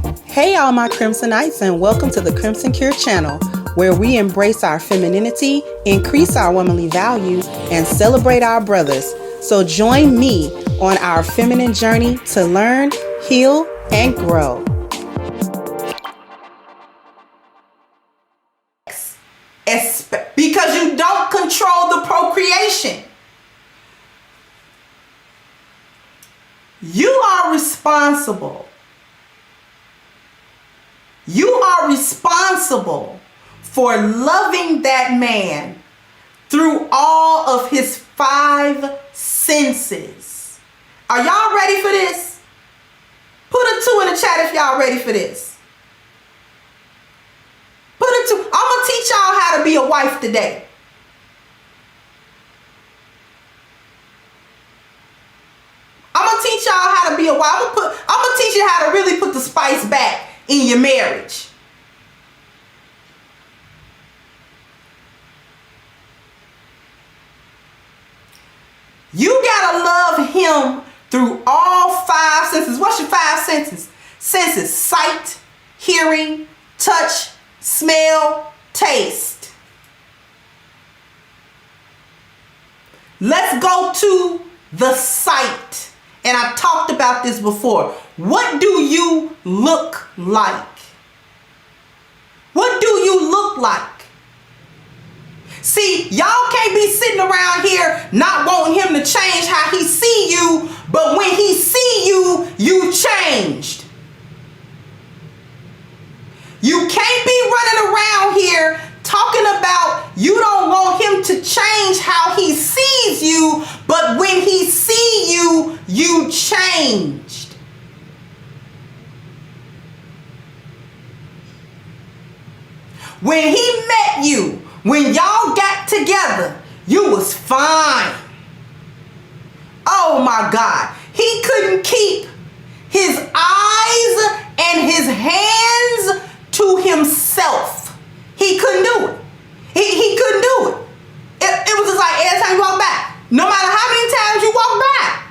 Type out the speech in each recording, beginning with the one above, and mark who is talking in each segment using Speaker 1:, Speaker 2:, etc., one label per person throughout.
Speaker 1: Hey all my Crimsonites, and welcome to the Crimson Cure channel, where we embrace our femininity, increase our womanly value, and celebrate our brothers. So join me on our feminine journey to learn, heal, and grow.
Speaker 2: Because you don't control the procreation. You are responsible. You are responsible for loving that man through all of his 5 senses. Are y'all ready for this? Put a 2 in the chat if y'all ready for this. Put a 2. I'm going to teach y'all how to be a wife today. I'm going to teach y'all how to be a wife. I'm going to teach you how to really put the spice back in your marriage. You gotta love him through all 5 senses. What's your 5 senses? Senses: sight, hearing, touch, smell, taste. Let's go to the sight. And I talked about this before. What do you look like? What do you look like? See, y'all can't be sitting around here not wanting him to change how he see you, but when he see you, you changed. You can't be running around here talking about you don't want him to change how he sees you, but when he see you, you changed. When he met you, when y'all got together, you was fine. Oh my God. He couldn't keep his eyes and his hands to himself. He couldn't do it. He couldn't do it. It was just like every time you walk by, no matter how many times you walk by,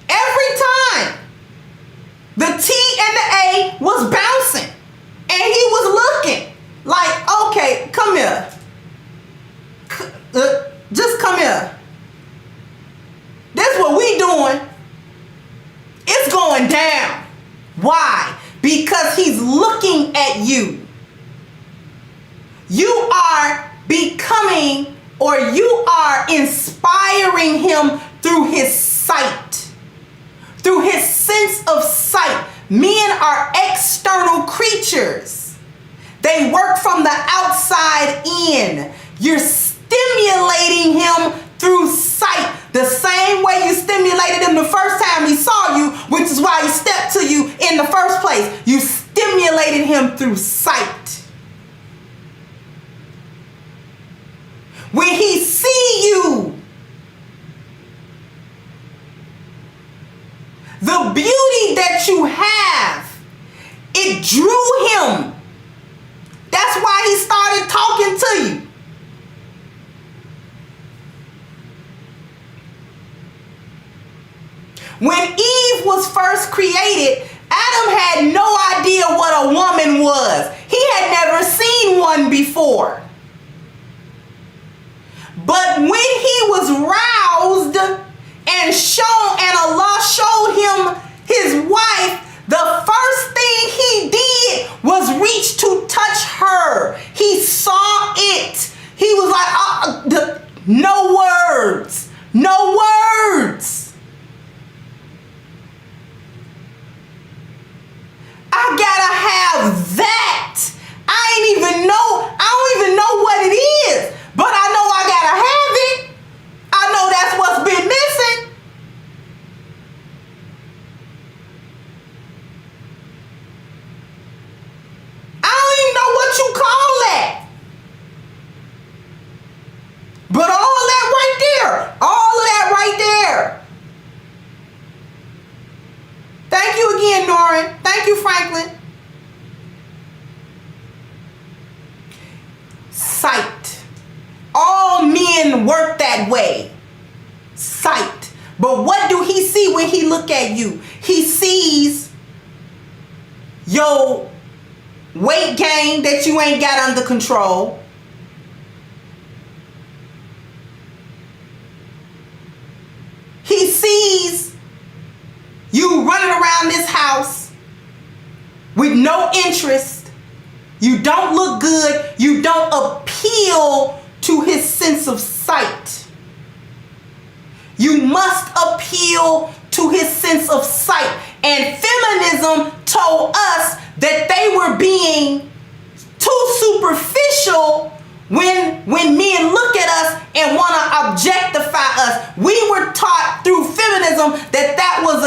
Speaker 2: every time the T and the A was bouncing and he was looking like, okay, come here. Just come here. That's what we doing. It's going down. Why? Because he's looking at you. You are becoming, or you are inspiring him through his sight, through his sense of sight. Men are external creatures. They work from the outside in. You're stimulating him through sight, the same way you stimulated him the first time he saw you, which is why he stepped to you in the first place. You stimulated him through sight. When he see you, the beauty that you have, it drew him. That's why he started talking to you. When Eve was first created, Adam had no idea what a woman was. He had never seen one before. But when he was roused and shown, and Allah showed him his wife, the first thing he did was reach to touch her. He saw it. He was like, no words, no words. I gotta have that. I don't even know what it is, but I know I gotta have it. I know that's what's been missing. I don't even know what you call that. But all that right there, all of that right there. Thank you again, Norin. Thank you, Franklin. Sight. All men work that way. Sight. But what do he see when he look at you? He sees your weight gain that you ain't got under control. He sees you running around this house with no interest. You don't look good. You don't appeal to his sense of sight. You must appeal to his sense of sight. And feminism told us that they were being too superficial when men look at us and want to objectify us. We were taught through feminism that was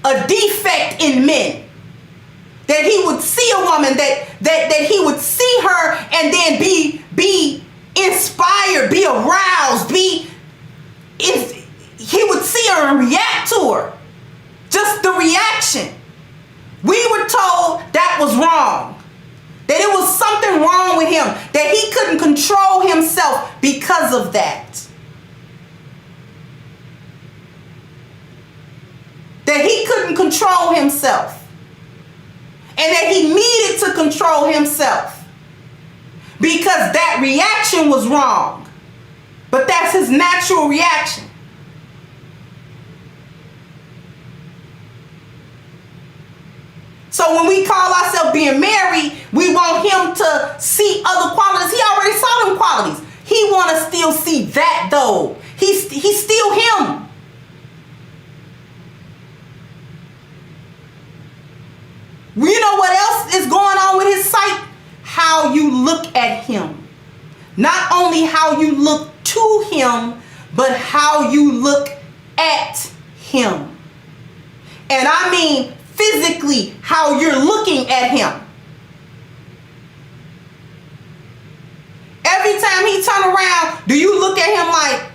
Speaker 2: a defect in men. That he would see a woman, that he would see her and then be inspired, be aroused, he would see her and react to her. Just the reaction. We were told that was wrong. That it was something wrong with him. That he couldn't control himself because of that. That he couldn't control himself. And that he needed to control himself. Because that reaction was wrong. But that's his natural reaction. So when we call ourselves being married, we want him to see other qualities. He already saw them qualities. He want to still see that though. He's still him. You know what else is going on with his sight? How you look at him. Not only how you look to him, but how you look at him. And I mean physically how you're looking at him. Every time he turn around, do you look at him like,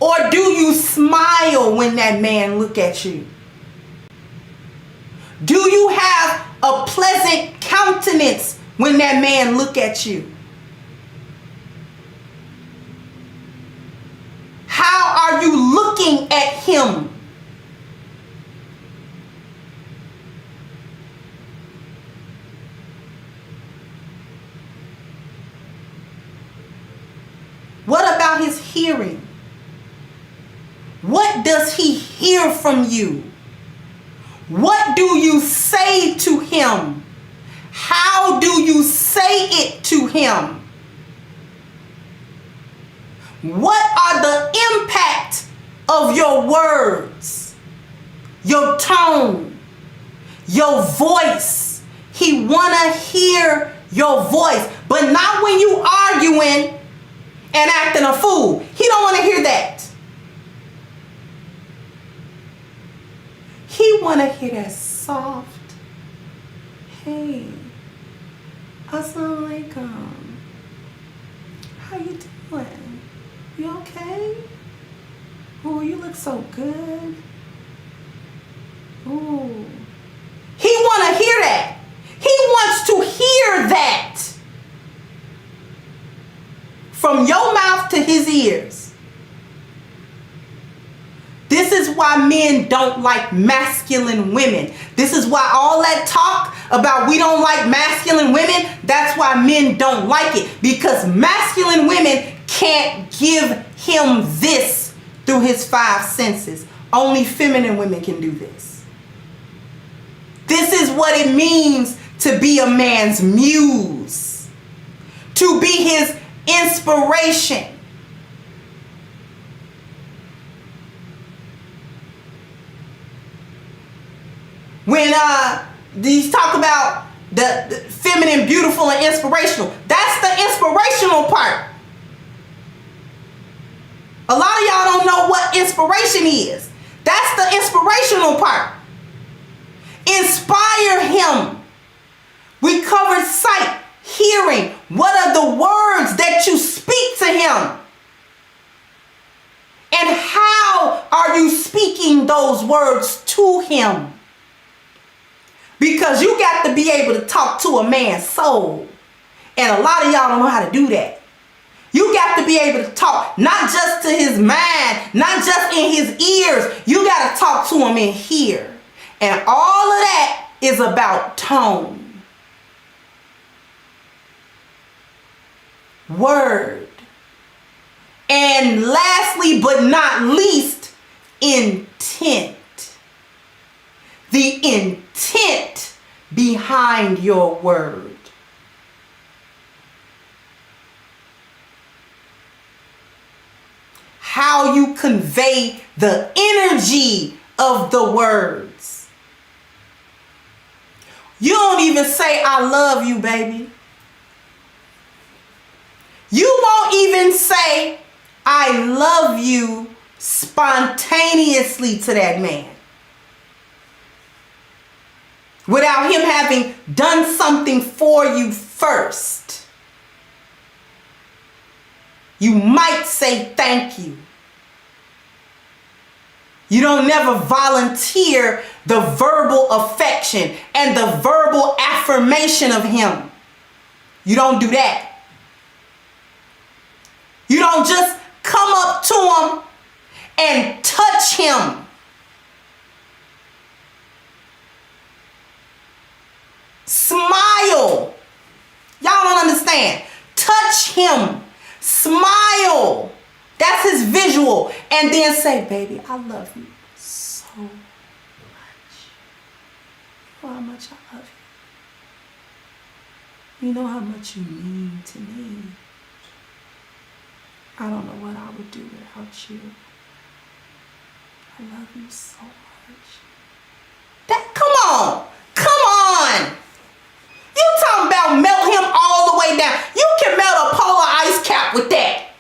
Speaker 2: or do you smile when that man look at you? Do you have a pleasant countenance when that man look at you? How are you looking at him? What about his hearing? What does he hear from you? What do you say to him? How do you say it to him? What are the impact of your words, your tone, your voice? He wanna hear your voice, but not when you arguing and acting a fool. He don't want to hear that. He want to hear that soft, hey, assalamu alaikum. How you doing? You okay? Oh, you look so good. Ooh. He want to hear that. He wants to hear that. From your mouth to his ears. This is why men don't like masculine women. This is why all that talk about we don't like masculine women, that's why men don't like it. Because masculine women can't give him this through his five senses. Only feminine women can do this. This is what it means to be a man's muse. To be his inspiration. When these talk about the feminine, beautiful, and inspirational, that's the inspirational part. A lot of y'all don't know what inspiration is. That's the inspirational part. Inspire him. We covered sight, hearing. What are the words that you speak to him? And how are you speaking those words to him? Because you got to be able to talk to a man's soul. And a lot of y'all don't know how to do that. You got to be able to talk, not just to his mind, not just in his ears. You got to talk to him in here. And all of that is about tone. Word. And lastly, but not least, intent. The intent behind your word. How you convey the energy of the words. You don't even say, I love you, baby. You won't even say, I love you spontaneously to that man. Without him having done something for you first. You might say thank you. You don't never volunteer the verbal affection and the verbal affirmation of him. You don't do that. You don't just come up to him and touch him. Smile. Y'all don't understand. Touch him. Smile. That's his visual. And then say, baby, I love you so much. You know how much I love you. You know how much you mean to me. I don't know what I would do without you. I love you so much. Come on. Come on. You talking about melt him all the way down. You can melt a polar ice cap with that.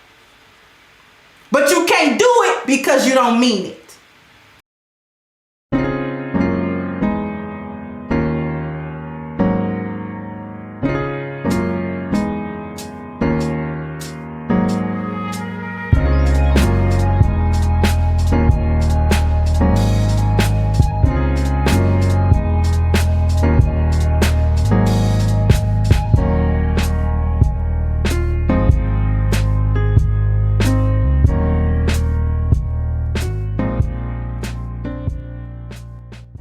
Speaker 2: But you can't do it because you don't mean it.